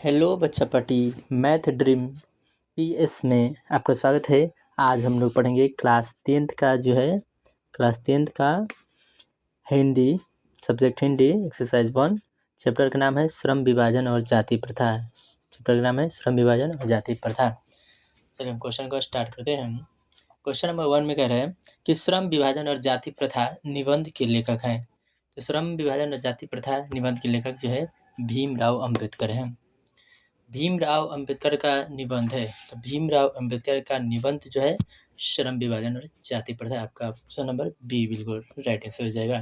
Hello बच्चा party math dream PS में आपका स्वागत है। आज हम लोग पढ़ेंगे क्लास 10th का Hindi subject Hindi exercise 1। Chapter का नाम है श्रम विभाजन और जाति प्रथा। चलिए हम क्वेश्चन को स्टार्ट करते हैं। क्वेश्चन नंबर 1 में कह रहे हैं कि श्रम विभाजन और जाति प्रथा निबंध के लेखक हैं। तो श्रम विभाजन और जाति प्रथा निबंध के लेखक जो है भीमराव अंबेडकर हैं। भीमराव अंबेडकर का निबंध है। तो भीमराव अंबेडकर का निबंध जो है श्रम विभाजन और जाति प्रथा। आपका ऑप्शन नंबर बी बिल्कुल राइट आंसर हो जाएगा।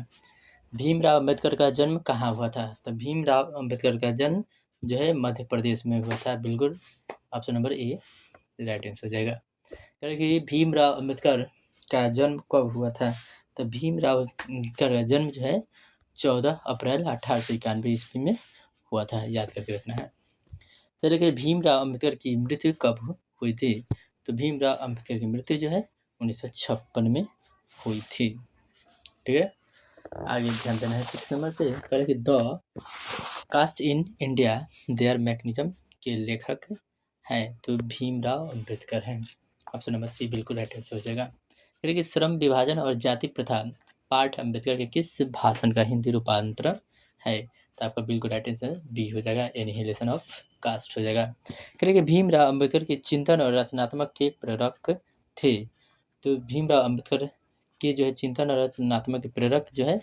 भीमराव अंबेडकर का जन्म कहाँ हुआ था? तो भीमराव अंबेडकर का जन्म जो है मध्य प्रदेश में हुआ था। बिल्कुल option number A right answer हो जाएगा। क्योंकि भीमराव अंबेडकर का जन्म कब हुआ था? तो भीमराव अंबेडकर का जन्म जो है 14 अप्रैल 1891 ईस्वी में हुआ था। याद करके रखना है। चलिए कि भीमराव अंबेडकर की मृत्यु कब हुई थी? तो भीमराव अंबेडकर की मृत्यु जो है 1956 में हुई थी। ठीक है, आगे ध्यान देना है 6 नंबर पे। कह कि the caste in India their mechanism के लेखक हैं। तो भीमराव अंबेडकर हैं। ऑप्शन नंबर सी बिल्कुल राइट आंसर हो जाएगा। कह कि श्रम विभाजन और जाति प्रथा पाठ अंबेडकर के किस भाषण का हिंदी रूपांतरण है? तो आपका बिल्कुल राइट आंसर बी हो जाएगा, एनिहिलेशन ऑफ कास्ट हो जाएगा। कह कि भीमराव अंबेडकर के चिंतन और रचनात्मक के प्रेरक थे। तो भीमराव अंबेडकर के जो है चिंतन और रचनात्मक के प्रेरक जो है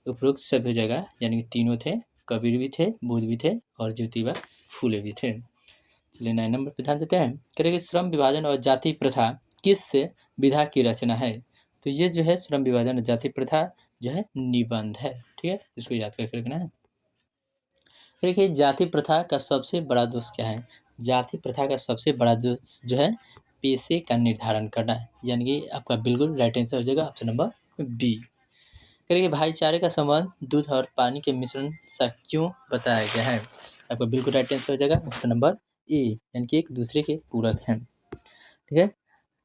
उपरोक्त सब हो जाएगा, यानी कि तीनों थे। कबीर भी थे, बुद्ध भी थे और ज्योतिबा फूले भी थे। चलिए 9 नंबर पे ध्यान देते हैं। कह कि श्रम विभाजन और जाति प्रथा किस विधा की रचना है? तो ये जो है श्रम विभाजन और जाति प्रथा जो है निबंध है। ठीक है, इसको याद करके रखना है। देखिए जाति प्रथा का सबसे बड़ा दोष क्या है? जाति प्रथा का सबसे बड़ा दोष जो है पेशे का निर्धारण करना है, यानी कि आपका बिल्कुल राइट आंसर हो जाएगा ऑप्शन नंबर बी। करिए भाईचारे का संबंध दूध और पानी के मिश्रण से क्यों बताया गया है? आपका बिल्कुल राइट आंसर हो जाएगा ऑप्शन नंबर ए, यानी कि एक दूसरे के पूरक हैं। ठीक है,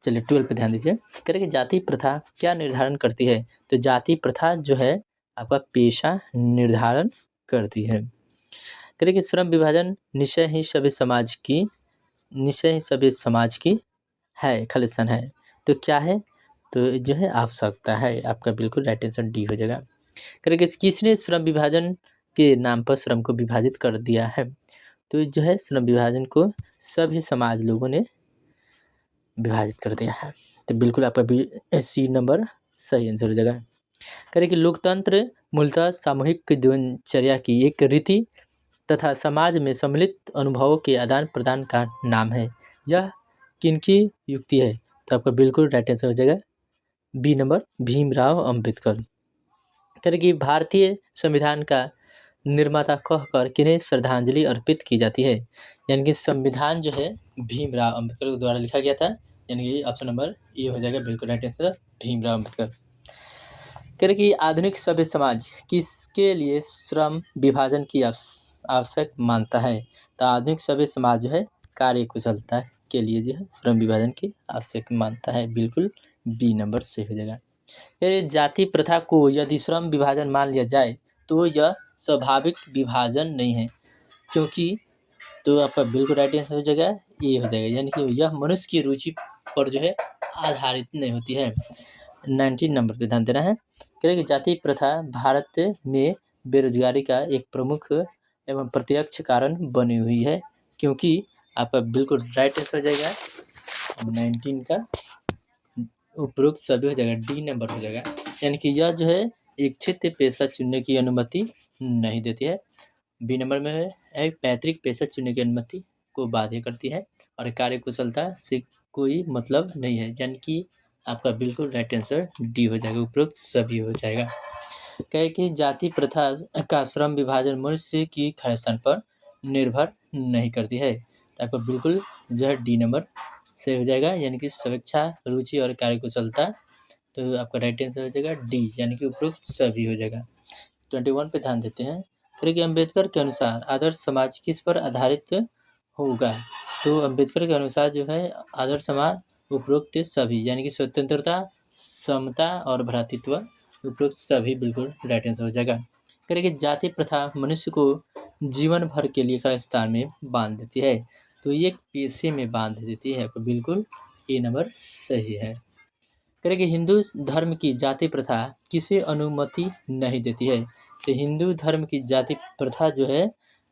चलिए 12 पे ध्यान दीजिए। करिए जाति प्रथा क्या निर्धारण करती है? तो जाति प्रथा जो है आपका पेशा निर्धारण करती है। करें कि श्रम विभाजन निश्चय ही सभी समाज की है, खालिस्तान है। तो क्या है? तो जो है आवश्यकता है। आपका बिल्कुल राइट आंसर डी हो जाएगा। करें कि किसने श्रम विभाजन के नाम पर श्रम को विभाजित कर दिया है? तो जो है श्रम विभाजन को सभी समाज लोगों ने विभाजित कर दिया है। तो बिल्कुल आपका सी नंबर सही आंसर हो जाएगा। करें कि लोकतंत्र मूलतः सामूहिक दिनचर्या की एक रीति तथा समाज में सम्मिलित अनुभवों के आदान प्रदान का नाम है। यह किनकी युक्ति है? तो आपका बिल्कुल राइट आंसर हो जाएगा बी नंबर, भीमराव अंबेडकर। कह कि भारतीय संविधान का निर्माता कहकर किन्हें श्रद्धांजलि अर्पित की जाती है? यानी कि संविधान जो है भीमराव अंबेडकर द्वारा लिखा गया था, यानी कि ऑप्शन नंबर ए हो जाएगा बिल्कुल राइट आंसर, भीमराव अंबेडकर। कह कि आधुनिक सभ्य समाज किसके लिए श्रम विभाजन की आवश्यक मानता है? तो आधुनिक सभ्य समाज जो है कार्य कुशलता के लिए जो है श्रम विभाजन की आवश्यक मानता है। बिल्कुल बी नंबर से हो जाएगा। जाति प्रथा को यदि श्रम विभाजन मान लिया जाए तो यह स्वाभाविक विभाजन नहीं है, क्योंकि तो आपका बिल्कुल राइट आंसर हो जाएगा ये हो जाएगा, यानी कि यह मनुष्य की रुचि पर जो है आधारित नहीं होती है। 19 नंबर पे ध्यान देना है। कह कि जाति प्रथा भारत में बेरोजगारी का एक प्रमुख एवं प्रत्यक्ष कारण बनी हुई है, क्योंकि आपका बिल्कुल राइट आंसर हो जाएगा 19 का उपरोक्त सभी हो जाएगा, डी नंबर हो जाएगा। यानी कि यह जो है इच्छित पेशा चुनने की अनुमति नहीं देती है। बी नंबर में है पैतृक पेशा चुनने की अनुमति को बाध्य करती है और कार्य कुशलता से कोई मतलब नहीं है, यानी कि आपका बिल्कुल राइट आंसर डी हो जाएगा, उपरोक्त सभी हो जाएगा। कहे कि जाति प्रथा का श्रम विभाजन मनुष्य की खालिस्तान पर निर्भर नहीं करती है। तो आपको बिल्कुल जो है डी नंबर से हो जाएगा, यानी कि स्वेच्छा, रुचि और कार्यकुशलता। तो आपका राइट आंसर हो जाएगा डी, यानी कि उपरोक्त सभी हो जाएगा। 21 पे ध्यान देते हैं। कहे कि अम्बेडकर के अनुसार आदर्श समाज किस पर आधारित होगा? तो अम्बेडकर के अनुसार जो है आदर्श समाज उपरोक्त सभी, यानी कि स्वतंत्रता, समता और भ्रातृत्व, उपरोक्त सभी बिल्कुल राइट आंसर हो जाएगा। करें कि जाति प्रथा मनुष्य को जीवन भर के लिए खालिस्तान में बांध देती है। तो ये पेशे में बांध देती है, तो बिल्कुल ए नंबर सही है। करें कि हिंदू धर्म की जाति प्रथा किसे अनुमति नहीं देती है। तो हिंदू धर्म की जाति प्रथा जो है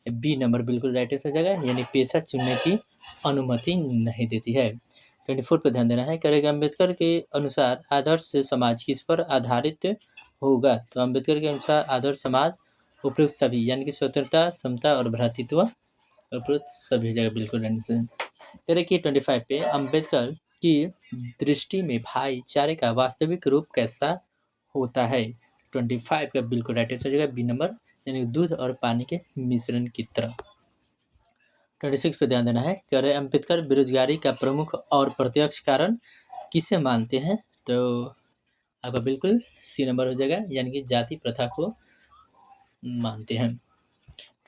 बी नंबर बिल्कुल राइट आंसर जगह, यानी पेशा चुनने की अनुमति नहीं देती है। 24 पर ध्यान देना है। करेगा अम्बेडकर के अनुसार आदर्श समाज किस पर आधारित होगा। तो अम्बेडकर के अनुसार आदर्श समाज उपयुक्त सभी, यानी कि स्वतंत्रता, समता और भ्रातृत्व, उपयुक्त सभी जगह बिल्कुल आंसर। करें कि 25 पे अम्बेडकर की दृष्टि में भाईचारे का वास्तविक रूप कैसा होता है। 25 का बिल्कुल राइट आंसर जगह बी नंबर, यानी दूध और पानी के मिश्रण की तरह। 26 पे ध्यान देना है। कह रहे अम्बेडकर बेरोजगारी का प्रमुख और प्रत्यक्ष कारण किसे मानते हैं। तो आपका बिल्कुल सी नंबर हो जाएगा, यानी कि जाति प्रथा को मानते हैं।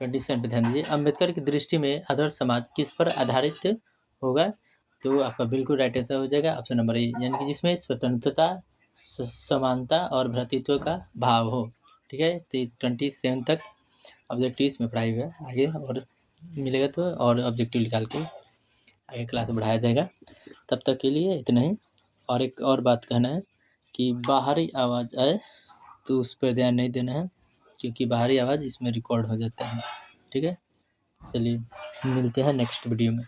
27 पे ध्यान दीजिए। अम्बेडकर की दृष्टि में आदर्श समाज किस पर आधारित होगा। तो आपका बिल्कुल राइट आंसर हो जाएगा ऑप्शन नंबर ए, यानी कि जिसमें स्वतंत्रता, समानता और भ्रातृत्व का भाव हो। ठीक है, तो 27 तक ऑब्जेक्टिव में पढ़ाई हुआ है। आगे और मिलेगा तो और ऑब्जेक्टिव निकाल के आगे क्लास बढ़ाया जाएगा। तब तक के लिए इतना ही। और एक और बात कहना है कि बाहरी आवाज़ आए तो उस पर ध्यान नहीं देना है, क्योंकि बाहरी आवाज़ इसमें रिकॉर्ड हो जाता है। ठीक है, चलिए मिलते हैं नेक्स्ट वीडियो में।